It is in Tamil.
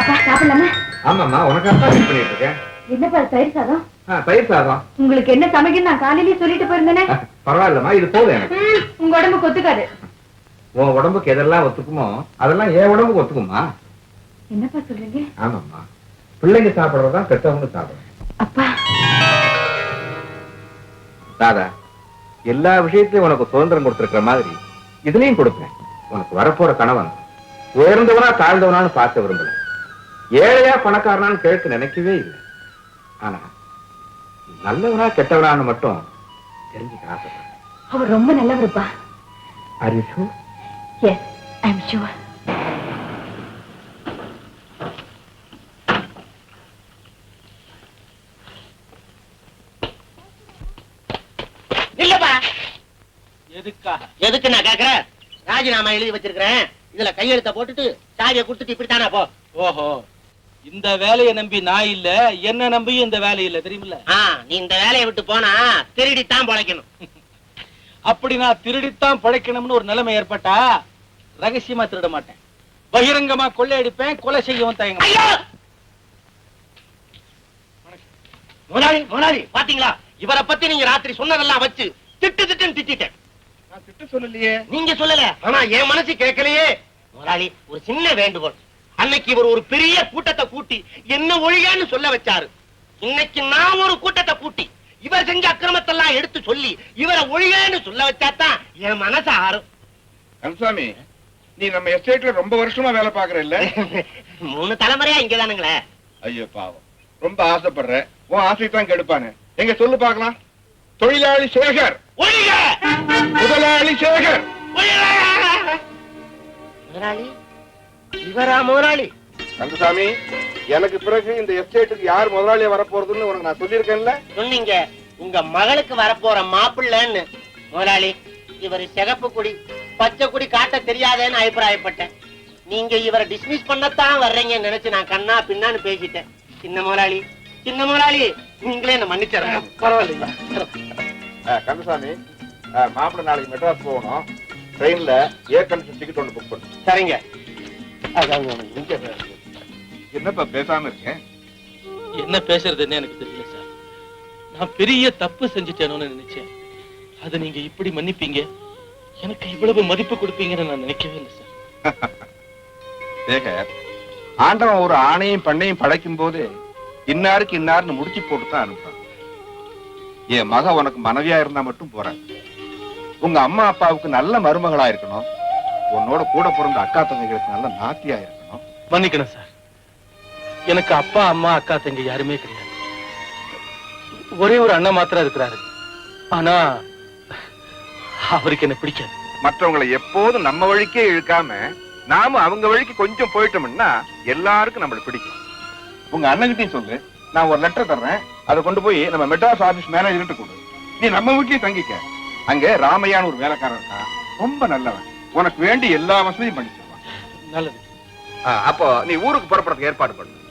அப்பா சாப்பிடலாமா? ஆமாம்மா, உனக்காக தான் வெயிட் பண்ணிட்டு இருக்கேன். என்னப்பா தயிர் சாதம்? தயிர் சாதம். உங்களுக்கு என்ன சமைக்கணும் நான் காலையிலேயே சொல்லிட்டு போயிருந்தேனே. பரவாயில்லம்மா, இது போதும் எனக்கு. உங்க உடம்புக்கு ஒத்துக்காது. உன் உடம்புக்கு எதெல்லாம் ஒத்துக்குமோ அதெல்லாம் என் உடம்புக்கு ஒத்துக்குமா? என்னப்பா சொல்றீங்க? ஆமாம்மா, பிள்ளைங்க சாப்பிடுறதுதான் பெற்றவங்க சாப்பிடுறோம். அப்பா தாதா, எல்லா விஷயத்திலையும் உனக்கு சுதந்திரம் கொடுத்திருக்கிற மாதிரி இதுலயும் கொடுப்பேன். உனக்கு வரப்போற கணவன் உயர்ந்தவனா தாழ்ந்தவனான்னு பார்க்க விரும்பல, ஏழையா பணக்காரனான்னு கேட்க நினைக்கவே இல்லை. ஆனா நல்லவனா கெட்டவனான்னு மட்டும் தெரிஞ்சுக்க ஆசைப்படுறேன். அவர் ரொம்ப நல்லவருப்பா. Are you sure? Yes, I'm sure. இல்லப்பா, எதுக்கு நான் கேக்குறேன்? ராஜினாமா எழுதி வச்சிருக்கிறேன், இதுல கையெழுத்த போட்டுட்டு சாவியை கொடுத்துட்டு இப்படித்தானா போ. ஓஹோ, இந்த வேலையை நம்பி நான் இல்ல, என்ன நம்பியும் இந்த வேலை இல்ல, தெரியுமில்ல? நீ இந்த வேலையை விட்டு போனா திருடித்தான் பொழைக்கணும். அப்படி நான் திருடித்தான் பிழைக்கணும்னு ஒரு நிலைமை ஏற்பட்டா ரகசியமா திருட மாட்டேன், பகிரங்கமா கொள்ளையடிப்பேன், கொலை செய்யவும் தயங்க. முதலாளி பாத்தீங்களா, இவரை பத்தி நீங்க ராத்திரி சொன்னதெல்லாம் வச்சு திட்டு திட்டுன்னு திட்டேன். நான் திட்டு சொல்லலையே. நீங்க சொல்லல, ஆனா என் மனசு கேட்கலையே. முதலாளி, ஒரு சின்ன வேண்டுகோள். அன்னைக்கு இவர் ஒரு பெரிய கூட்டத்தை கூட்டி என்ன ஒழியான்னு சொல்ல வச்சாரு. இன்னைக்கு நான் ஒரு கூட்டத்தை கூட்டி இவர் செஞ்ச அக்கிரமத்தெல்லாம் எடுத்து சொல்லி இவரை ஒழியான்னு சொல்ல வச்சாதான் என் மனசு ஆறும். கந்தசாமி, நீ நம்ம எஸ்டேட்ல ரொம்ப வருஷமா வேலை பாக்குற இல்ல? 3 தலைமுறையா இங்கதானுங்களே. ஐயோ பாவம், ரொம்ப ஆசைப்படுற, உன் ஆசை தான் கெடுப்பானு. எங்க சொல்லு பாக்கலாம். தொழிலாளி சேகர் ஒழிக, முதலாளி சேகர். முதலாளி இவரா முதலாளி? கந்தசாமி, எனக்கு பிறகு இந்த எஸ்டேட்டுக்கு யார் முதலாளியா வரப்போறதுன்னு உனக்கு நான் சொல்லியிருக்கேன்ல. சொன்னீங்க, உங்க மகளுக்கு வரப்போற மாப்பிள்ளன்னு. முதலாளி, இவர் சிகப்பு குடி பச்சை குடி காட்ட தெரியாதேன்னு அபிப்பிராயப்பட்டேன். நீங்க இவரை டிஸ்மிஸ் பண்ணத்தான் வர்றீங்கன்னு நினைச்சு நான் கண்ணா பின்னான்னு பேசிட்டேன். சின்ன முதலாளி, சின்ன முதலாளி, நீங்களே என்ன மன்னிச்சிடுங்க. பரவாயில்ல கந்தசாமி, மாப்பிள்ளை நாளைக்கு மெட்ராஸ் போகணும். ட்ரெயின்ல ஏர் கண்டிஷன் டிக்கெட் ஒன்று புக் பண்ணு. சரிங்க. என்னப்பா பேசாம இருக்கேன்? என்ன பேசுறதுன்னு எனக்கு தெரியல சார். நான் பெரிய தப்பு செஞ்சுட்டேன்னு நினைச்சேன். அதை நீங்க இப்படி மன்னிப்பீங்க, எனக்கு இவ்வளவு மதிப்பு கொடுப்பீங்கன்னு நான் நினைக்கவே இல்லை சார். சேகர், ஆண்டவன் ஒரு ஆணையும் பண்ணையும் படைக்கும் போது இன்னாருக்கு இன்னாருன்னு முடிச்சு போட்டுதான் அனுப்புறான். என் மக உனக்கு மனைவியா இருந்தா மட்டும் போறேன். உங்க அம்மா அப்பாவுக்கு நல்ல மருமகளா இருக்கணும். உன்னோட கூட பிறந்த அக்கா தங்கைகளுக்கு நல்ல நாத்தியா இருக்கணும். மன்னிக்கணும் சார், எனக்கு அப்பா அம்மா அக்கா தங்கை யாருமே கிடையாது. ஒரே ஒரு அண்ணன் மாத்திரம் இருக்கிறாரு. ஆனா அவருக்கு என்ன பிடிக்காது. மற்றவங்களை எப்போதும் நம்ம வழிக்கே இழுக்காம நாம அவங்க வழிக்கு கொஞ்சம் போயிட்டோம்னா எல்லாருக்கும் நம்மள பிடிக்கும். உங்க அண்ணன்கிட்டையும் சொல்லு, நான் ஒரு லெட்டர் தர்றேன், அதை கொண்டு போய் நம்ம மெட்ராஸ் ஆபீஸ் மேனேஜர்கிட்ட கொடு. நீ நம்ம வீட்லயே தங்கிக்க. அங்க ராமையான்னு ஒரு வேலைக்காரன் இருக்கான், ரொம்ப நல்லவன். உனக்கு வேண்டி எல்லா வசதியும் பண்ணி தருவான். நல்லது. அப்போ நீ ஊருக்கு புறப்படுறதுக்கு ஏற்பாடு பண்ணு.